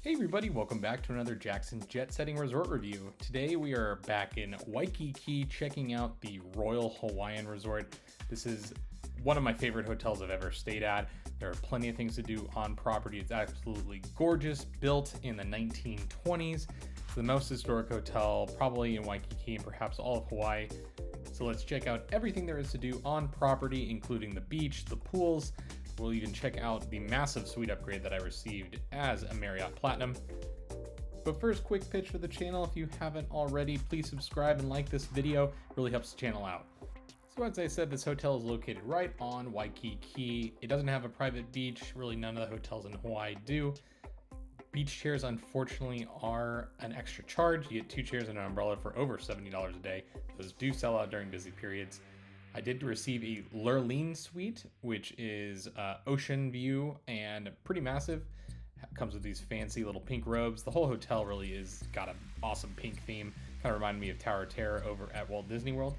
Hey everybody, welcome back to another Jackson Jet Setting Resort review. Today we are back in Waikiki checking out the Royal Hawaiian Resort. This is one of my favorite hotels I've ever stayed at. There are plenty of things to do on property. It's absolutely gorgeous, built in the 1920s. It's the most historic hotel probably in Waikiki and perhaps all of Hawaii. So let's check out everything there is to do on property, including the beach, the pools. We'll even check out the massive suite upgrade that I received as a Marriott Platinum. But first, quick pitch for the channel. If you haven't already, please subscribe and like this video. It really helps the channel out. So as I said, this hotel is located right on Waikiki. It doesn't have a private beach. Really none of the hotels in Hawaii do. Beach chairs, unfortunately, are an extra charge. You get 2 chairs and an umbrella for over $70 a day. Those do sell out during busy periods. I did receive a Lurleen suite, which is ocean view and pretty massive. Comes with these fancy little pink robes. The whole hotel really is got an awesome pink theme. Kind of reminded me of Tower of Terror over at Walt Disney World.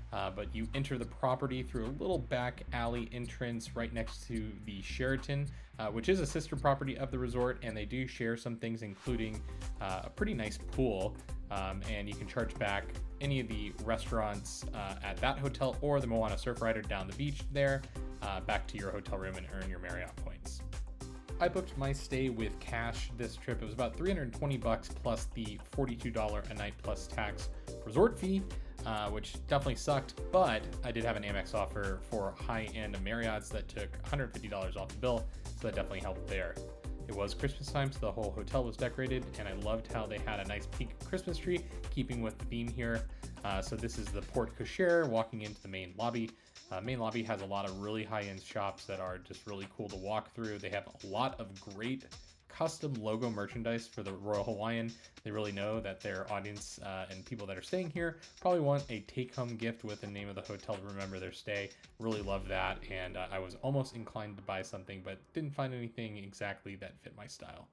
But you enter the property through a little back alley entrance right next to the Sheraton, which is a sister property of the resort, and they do share some things, including a pretty nice pool. And you can charge back any of the restaurants at that hotel or the Moana Surf Rider down the beach there back to your hotel room and earn your Marriott points. I booked my stay with cash this trip. It was about $320 plus the $42 a night plus tax resort fee, which definitely sucked, but I did have an Amex offer for high-end Marriotts that took $150 off the bill, so that definitely helped there. It was Christmas time, so the whole hotel was decorated, and I loved how they had a nice pink Christmas tree, keeping with the theme here. So this is the porte cochere walking into the main lobby. Main lobby has a lot of really high-end shops that are just really cool to walk through. They have a lot of great custom logo merchandise for the Royal Hawaiian. They really know that their audience and people that are staying here probably want a take-home gift with the name of the hotel to remember their stay. Really love that, and I was almost inclined to buy something, but didn't find anything exactly that fit my style.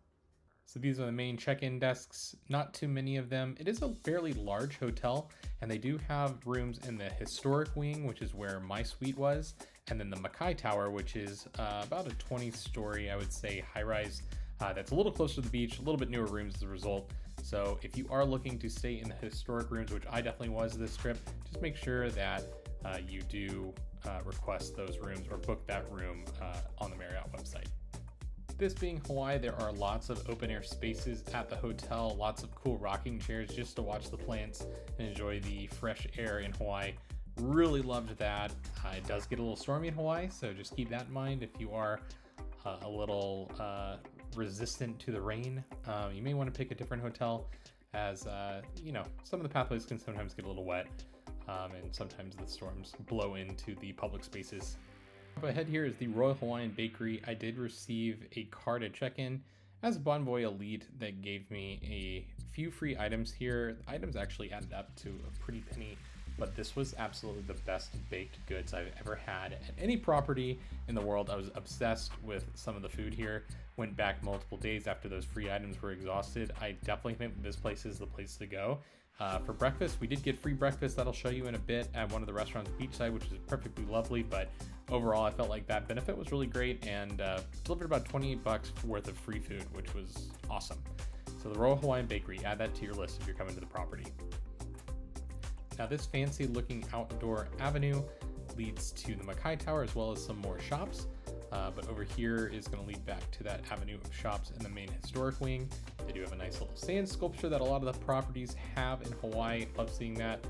So these are the main check-in desks, not too many of them. It is a fairly large hotel, and they do have rooms in the historic wing, which is where my suite was, and then the Makai Tower, which is about a 20-story, I would say, high-rise that's a little closer to the beach, a little bit newer rooms as a result. So if you are looking to stay in the historic rooms, which I definitely was this trip, just make sure that you do request those rooms or book that room on the Marriott website. This being Hawaii, there are lots of open air spaces at the hotel, lots of cool rocking chairs just to watch the plants and enjoy the fresh air in Hawaii. Really loved that. It does get a little stormy in Hawaii, so just keep that in mind if you are a little resistant to the rain. You may want to pick a different hotel, as some of the pathways can sometimes get a little wet, and sometimes the storms blow into the public spaces. Up ahead here is the Royal Hawaiian Bakery. I did receive a card at check-in as a Bonvoy Elite that gave me a few free items here. The items actually added up to a pretty penny, but this was absolutely the best baked goods I've ever had at any property in the world. I was obsessed with some of the food here. Went back multiple days after those free items were exhausted. I definitely think this place is the place to go. For breakfast, we did get free breakfast that I'll show you in a bit at one of the restaurants beachside, which is perfectly lovely, but overall I felt like that benefit was really great and delivered about $28 worth of free food, which was awesome. So the Royal Hawaiian Bakery, add that to your list if you're coming to the property. Now this fancy looking outdoor avenue leads to the Makai Tower as well as some more shops. But over here is going to lead back to that avenue of shops in the main historic wing. They do have a nice little sand sculpture that a lot of the properties have in Hawaii. Love seeing that.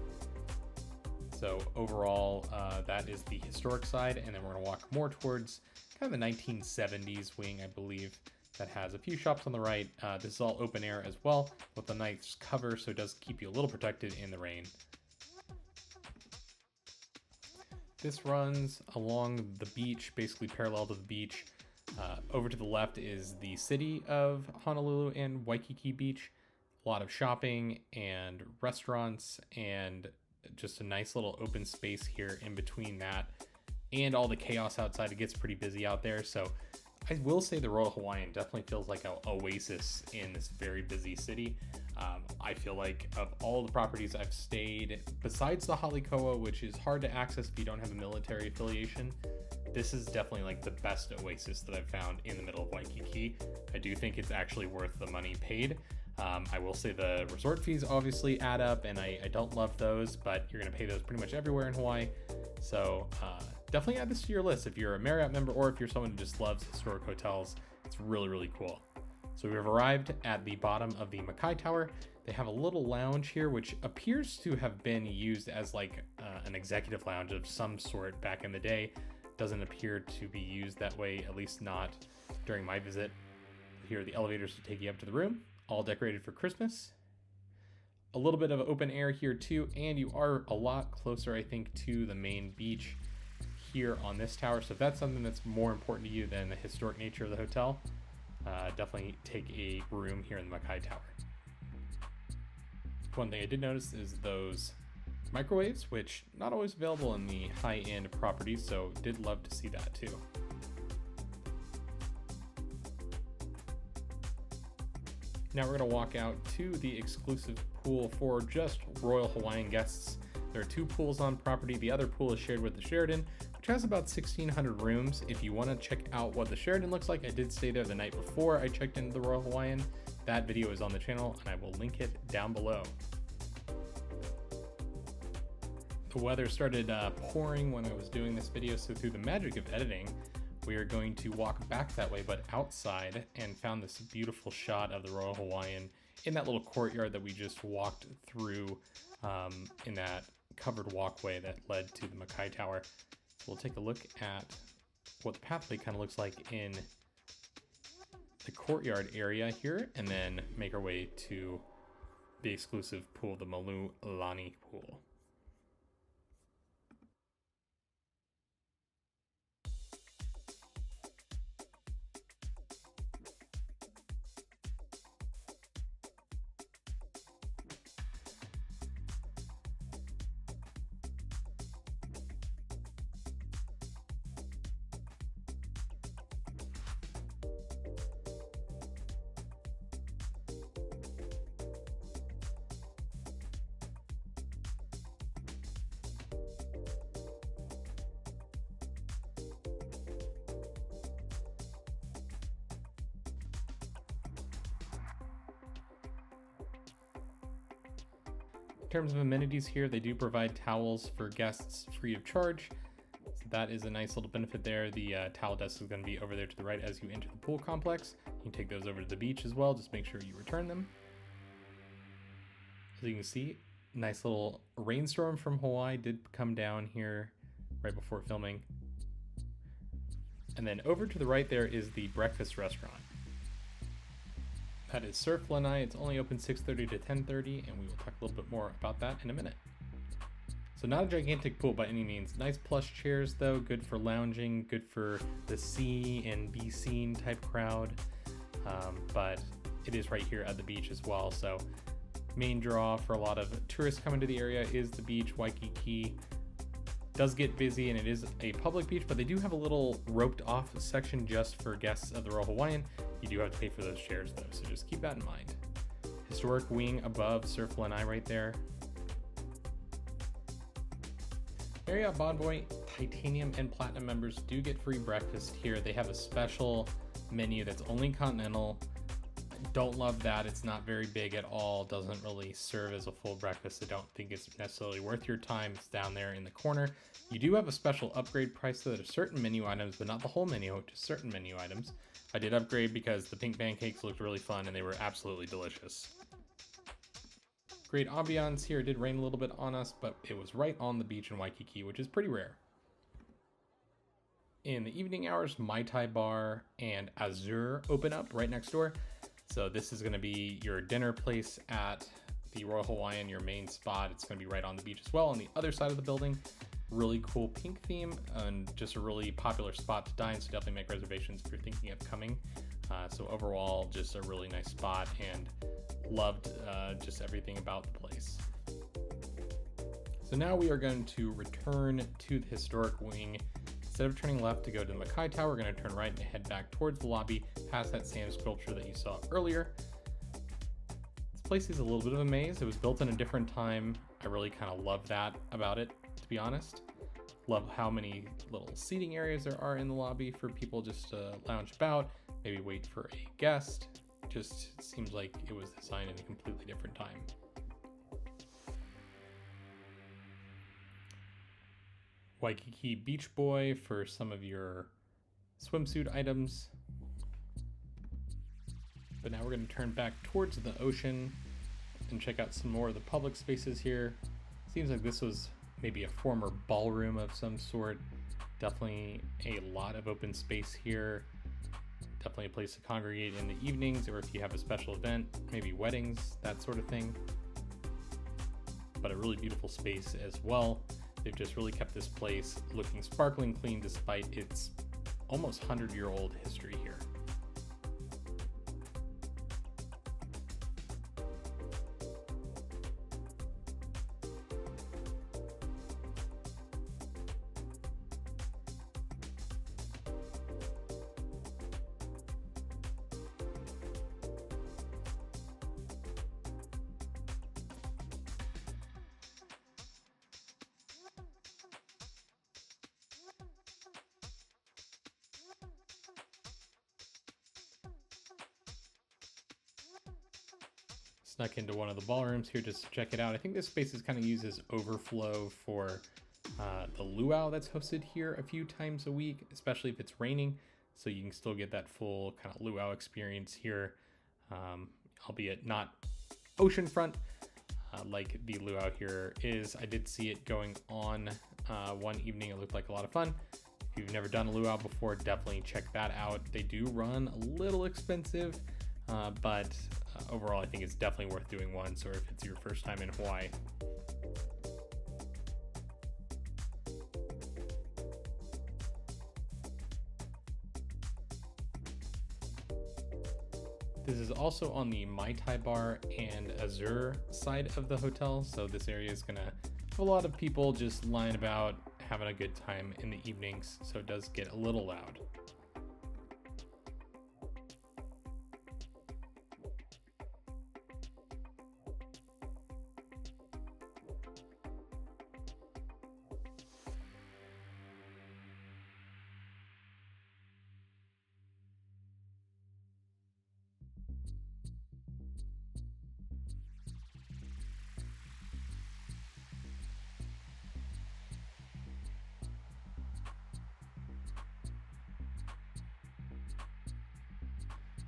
So overall, that is the historic side, and then we're going to walk more towards kind of the 1970s wing, I believe, that has a few shops on the right. This is all open air as well with a nice cover, so it does keep you a little protected in the rain. This runs along the beach, basically parallel to the beach. Over to the left is the city of Honolulu and Waikiki Beach. A lot of shopping and restaurants and just a nice little open space here in between that and all the chaos outside. It gets pretty busy out there. So I will say the Royal Hawaiian definitely feels like an oasis in this very busy city. I feel like of all the properties I've stayed, besides the Halikoa, which is hard to access if you don't have a military affiliation, this is definitely like the best oasis that I've found in the middle of Waikiki. I do think it's actually worth the money paid. I will say the resort fees obviously add up, and I don't love those, but you're gonna pay those pretty much everywhere in Hawaii. So definitely add this to your list if you're a Marriott member or if you're someone who just loves historic hotels. It's really, really cool. So we've arrived at the bottom of the Makai Tower. They have a little lounge here, which appears to have been used as like an executive lounge of some sort back in the day. Doesn't appear to be used that way, at least not during my visit. Here are the elevators to take you up to the room, all decorated for Christmas. A little bit of open air here too, and you are a lot closer, I think, to the main beach here on this tower. So if that's something that's more important to you than the historic nature of the hotel, definitely take a room here in the Makai Tower. One thing I did notice is those microwaves, which not always available in the high-end properties, so did love to see that too. Now we're gonna walk out to the exclusive pool for just Royal Hawaiian guests. There are 2 pools on property. The other pool is shared with the Sheraton, which has about 1,600 rooms. If you wanna check out what the Sheraton looks like, I did stay there the night before I checked into the Royal Hawaiian. That video is on the channel and I will link it down below. The weather started pouring when I was doing this video, so through the magic of editing, we are going to walk back that way, but outside, and found this beautiful shot of the Royal Hawaiian in that little courtyard that we just walked through in that covered walkway that led to the Makai Tower. So we'll take a look at what the pathway kind of looks like in the courtyard area here, and then make our way to the exclusive pool, the Malulani pool. In terms of amenities here, they do provide towels for guests free of charge. So that is a nice little benefit there. The towel desk is going to be over there to the right as you enter the pool complex. You can take those over to the beach as well. Just make sure you return them. As you can see, nice little rainstorm from Hawaii did come down here right before filming. And then over to the right there is the breakfast restaurant. That is Surf Lanai. It's only open 6:30 to 10:30, and we will talk a little bit more about that in a minute. So not a gigantic pool by any means. Nice plush chairs though, good for lounging, good for the see and be seen type crowd. But it is right here at the beach as well. So main draw for a lot of tourists coming to the area is the beach. Waikiki does get busy, and it is a public beach, but they do have a little roped off section just for guests of the Royal Hawaiian. You do have to pay for those chairs though, so just keep that in mind. Historic wing above Surf Lanai right there. Marriott Bonvoy Titanium and Platinum members do get free breakfast here. They have a special menu that's only continental. Don't love that. It's not very big at all. Doesn't really serve as a full breakfast. I don't think it's necessarily worth your time. It's down there in the corner. You do have a special upgrade price though. There's certain menu items, but not the whole menu, just certain menu items. I did upgrade because the pink pancakes looked really fun and they were absolutely delicious. Great ambiance here. It did rain a little bit on us, but it was right on the beach in Waikiki, which is pretty rare. In the evening hours, Mai Tai Bar and Azure open up right next door. So this is going to be your dinner place at the Royal Hawaiian, your main spot. It's going to be right on the beach as well on the other side of the building. Really cool pink theme and just a really popular spot to dine, so definitely make reservations if you're thinking of coming. So overall, just a really nice spot, and loved just everything about the place. So now we are going to return to the historic wing. Instead of turning left to go to the Makai Tower, we're going to turn right and head back towards the lobby, past that sand sculpture that you saw earlier. This place is a little bit of a maze. It was built in a different time. I really kind of love that about it, to be honest. Love how many little seating areas there are in the lobby for people just to lounge about, maybe wait for a guest. Just seems like it was designed in a completely different time. Waikiki Beach Boy for some of your swimsuit items. But now we're going to turn back towards the ocean and check out some more of the public spaces here. Seems like this was maybe a former ballroom of some sort. Definitely a lot of open space here. Definitely a place to congregate in the evenings, or if you have a special event, maybe weddings, that sort of thing. But a really beautiful space as well. They've just really kept this place looking sparkling clean despite its almost 100-year-old history here. Snuck into one of the ballrooms here just to check it out. I think this space is kind of used as overflow for the luau that's hosted here a few times a week, especially if it's raining. So you can still get that full kind of luau experience here, albeit not oceanfront like the luau here is. I did see it going on one evening. It looked like a lot of fun. If you've never done a luau before, definitely check that out. They do run a little expensive, but overall I think it's definitely worth doing once, or if it's your first time in Hawaii. This is also on the Mai Tai bar and Azure side of the hotel, so this area is gonna have a lot of people just lying about, having a good time in the evenings, so it does get a little loud.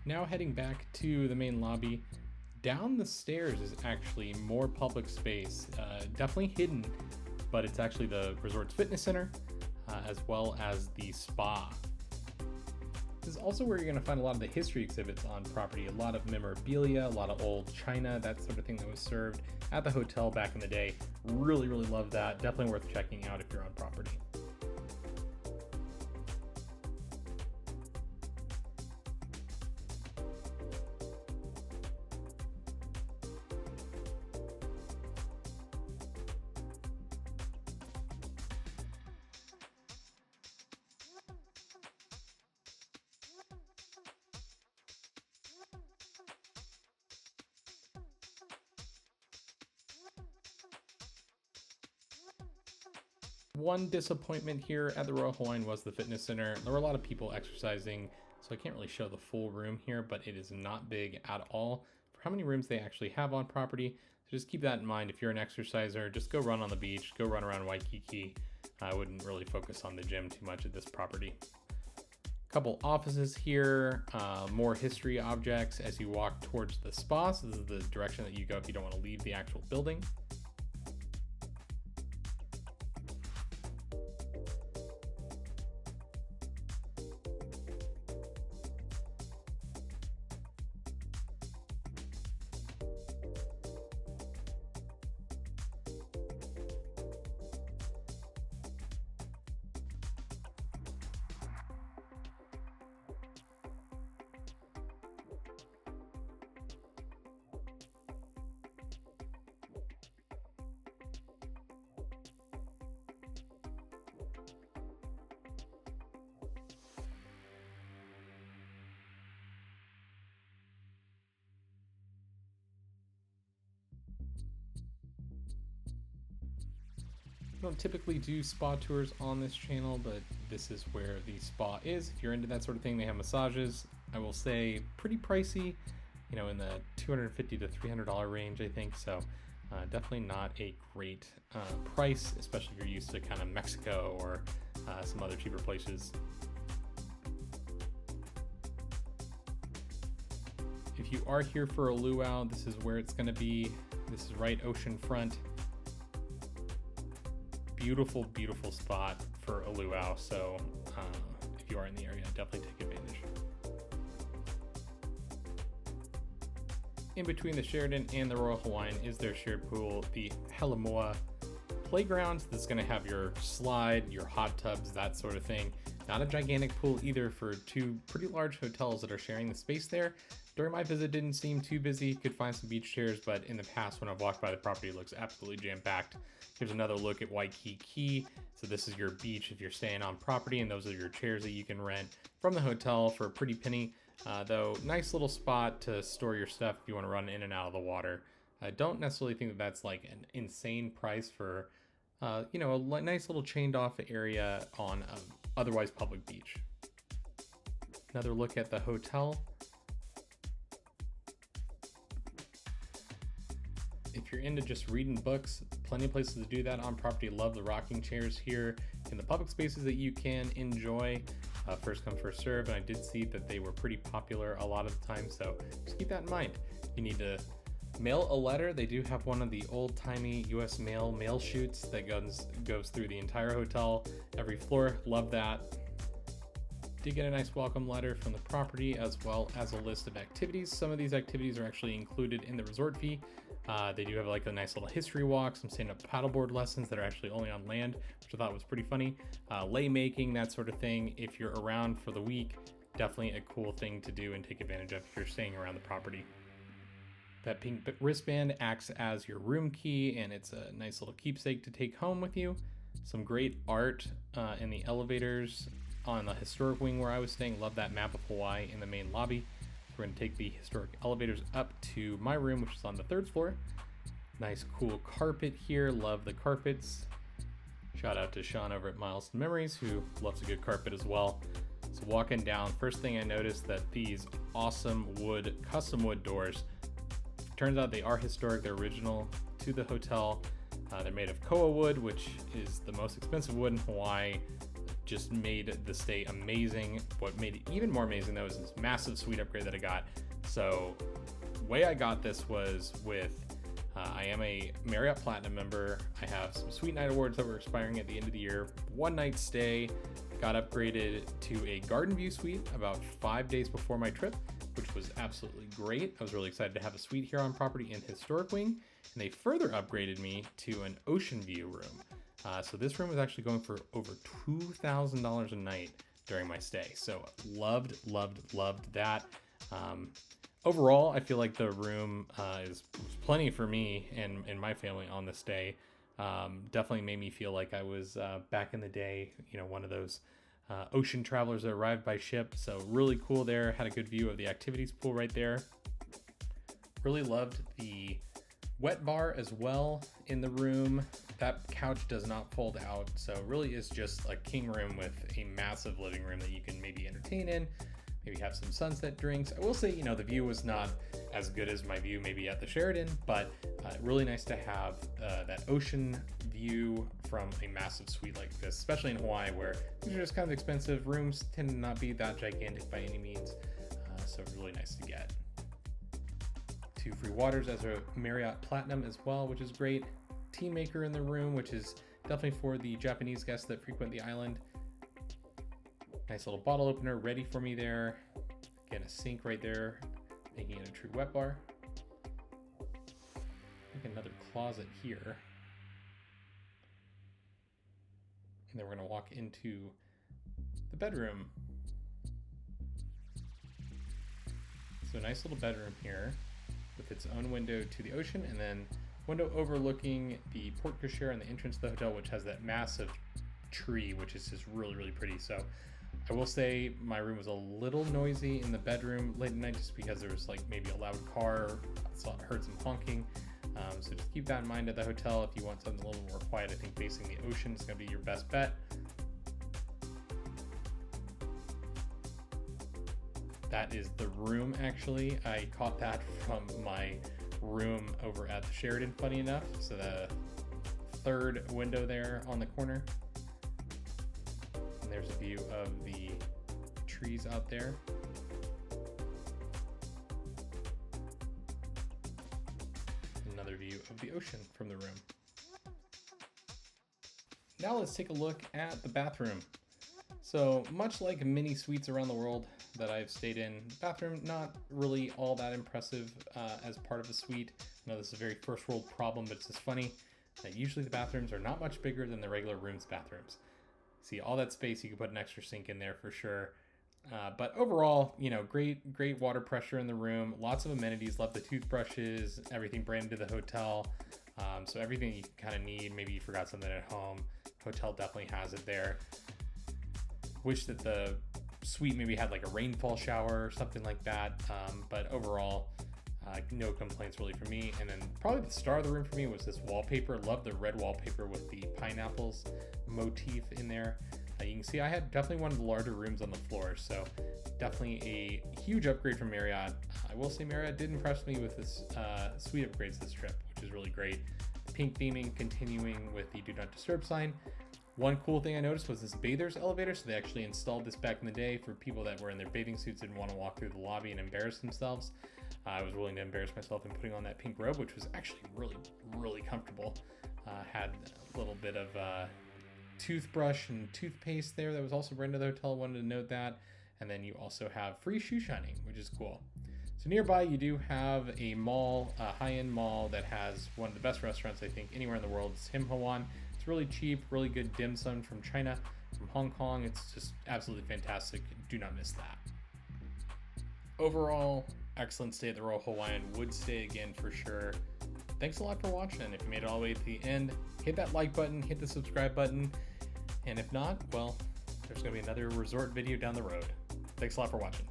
Now heading back to the main lobby. Down the stairs is actually more public space, definitely hidden, but it's actually the resort's fitness center, as well as the spa. This is also where you're going to find a lot of the history exhibits on property, a lot of memorabilia, a lot of old china, that sort of thing that was served at the hotel back in the day. Really, really love that. Definitely worth checking out if you're on property. One disappointment here at the Royal Hawaiian was the fitness center. There were a lot of people exercising, so I can't really show the full room here, but it is not big at all for how many rooms they actually have on property. So just keep that in mind. If you're an exerciser, just go run on the beach, go run around Waikiki. I wouldn't really focus on the gym too much at this property. Couple offices here, more history objects as you walk towards the spa. So this is the direction that you go if you don't want to leave the actual building. don't typically do spa tours on this channel, but this is where the spa is. If you're into that sort of thing, they have massages. I will say pretty pricey, you know, in the $250 to $300 range, I think. So definitely not a great price, especially if you're used to kind of Mexico or some other cheaper places. If you are here for a luau, this is where it's going to be. This is right oceanfront. Beautiful, beautiful spot for a luau. So if you are in the area, definitely take advantage. In between the Sheraton and the Royal Hawaiian is their shared pool, the Helemoa Playground. This is going to have your slide, your hot tubs, that sort of thing. Not a gigantic pool either for two pretty large hotels that are sharing the space there. During my visit, didn't seem too busy. Could find some beach chairs, but in the past when I've walked by the property, it looks absolutely jam-packed. Here's another look at Waikiki. So this is your beach if you're staying on property, and those are your chairs that you can rent from the hotel for a pretty penny. Though nice little spot to store your stuff if you want to run in and out of the water. I don't necessarily think that that's like an insane price for, you know, a nice little chained off area on an otherwise public beach. Another look at the hotel. If you're into just reading books, plenty of places to do that on property. Love the rocking chairs here in the public spaces that you can enjoy. First come, first serve, and I did see that they were pretty popular a lot of the time, so just keep that in mind. You need to mail a letter. They do have one of the old-timey US mail chutes that goes through the entire hotel, every floor. Love that. Did get a nice welcome letter from the property, as well as a list of activities. Some of these activities are actually included in the resort fee. They do have like a nice little history walk, some stand-up paddleboard lessons that are actually only on land, which I thought was pretty funny. Lei making, that sort of thing. If you're around for the week, definitely a cool thing to do and take advantage of if you're staying around the property. That pink wristband acts as your room key, and it's a nice little keepsake to take home with you. Some great art in the elevators on the historic wing where I was staying. Love that map of Hawaii in the main lobby. We're going to take the historic elevators up to my room, which is on the 3rd floor. Nice cool carpet here. Love the carpets. Shout out to Sean over at Miles to Memories, who loves a good carpet as well. So walking down, first thing I noticed that these awesome custom wood doors, turns out they are historic. They're original to the hotel. They're made of koa wood, which is the most expensive wood in Hawaii. Just made the stay amazing. What made it even more amazing though is this massive suite upgrade that I got. So way I got this was with, I am a Marriott Platinum member. I have some Sweet Night Awards that were expiring at the end of the year. One night stay, got upgraded to a garden view suite about 5 days before my trip, which was absolutely great. I was really excited to have a suite here on property in Historic Wing, and they further upgraded me to an ocean view room. So this room was actually going for over $2,000 a night during my stay. So loved that. Overall, I feel like the room is plenty for me and my family on this day. Definitely made me feel like I was back in the day, you know, one of those ocean travelers that arrived by ship. So really cool there. Had a good view of the activities pool right there. Really loved the wet bar as well in the room. That couch does not fold out, so really is just a king room with a massive living room that you can maybe entertain in, maybe have some sunset drinks. I will say, you know, the view was not as good as my view maybe at the Sheraton, but really nice to have that ocean view from a massive suite like this, especially in Hawaii where these are just kind of expensive. Rooms tend to not be that gigantic by any means, so really nice to get. 2 free waters as a Marriott Platinum as well, which is great. Tea maker in the room, which is definitely for the Japanese guests that frequent the island. Nice little bottle opener ready for me there. Again, a sink right there, making it a true wet bar. Another closet here. And then we're gonna walk into the bedroom. So a nice little bedroom here with its own window to the ocean, and then window overlooking the porte cochere and the entrance to the hotel, which has that massive tree, which is just really pretty. So I will say my room was a little noisy in the bedroom late at night just because there was like maybe a loud car, so I heard some honking. So just keep that in mind at the hotel. If you want something a little more quiet, I think facing the ocean is going to be your best bet. That is the room, actually. I caught that from my room over at the Sheraton, funny enough. So the third window there on the corner. And there's a view of the trees out there. Another view of the ocean from the room. Now let's take a look at the bathroom. So much like many suites around the world that I've stayed in, the bathroom not really all that impressive as part of a suite. I know this is a very first world problem, but it's just funny that usually the bathrooms are not much bigger than the regular rooms bathrooms. See all that space, you can put an extra sink in there for sure. But overall, you know, great water pressure in the room, lots of amenities, love the toothbrushes, everything branded to the hotel. So everything you kind of need. Maybe you forgot something at home. Hotel definitely has it there. Wish that the suite maybe had like a rainfall shower or something like that. But overall, no complaints really for me. And then probably the star of the room for me was this wallpaper. Love the red wallpaper with the pineapples motif in there. You can see I had definitely one of the larger rooms on the floor, so definitely a huge upgrade from Marriott. I will say Marriott did impress me with this suite upgrades this trip, which is really great. Pink theming continuing with the do not disturb sign. One cool thing I noticed was this bather's elevator. So they actually installed this back in the day for people that were in their bathing suits and want to walk through the lobby and embarrass themselves. I was willing to embarrass myself in putting on that pink robe, which was actually really comfortable. Had a little bit of toothbrush and toothpaste there that was also branded to the hotel. Wanted to note that. And then you also have free shoe shining, which is cool. So nearby you do have a mall, a high-end mall that has one of the best restaurants I think anywhere in the world. It's Tim Ho Wan. It's really cheap, really good dim sum from China, from Hong Kong. It's just absolutely fantastic. Do not miss that. Overall, excellent stay at the Royal Hawaiian. Would stay again for sure. Thanks a lot for watching. If you made it all the way to the end, hit that like button, hit the subscribe button. And if not, well, there's going to be another resort video down the road. Thanks a lot for watching.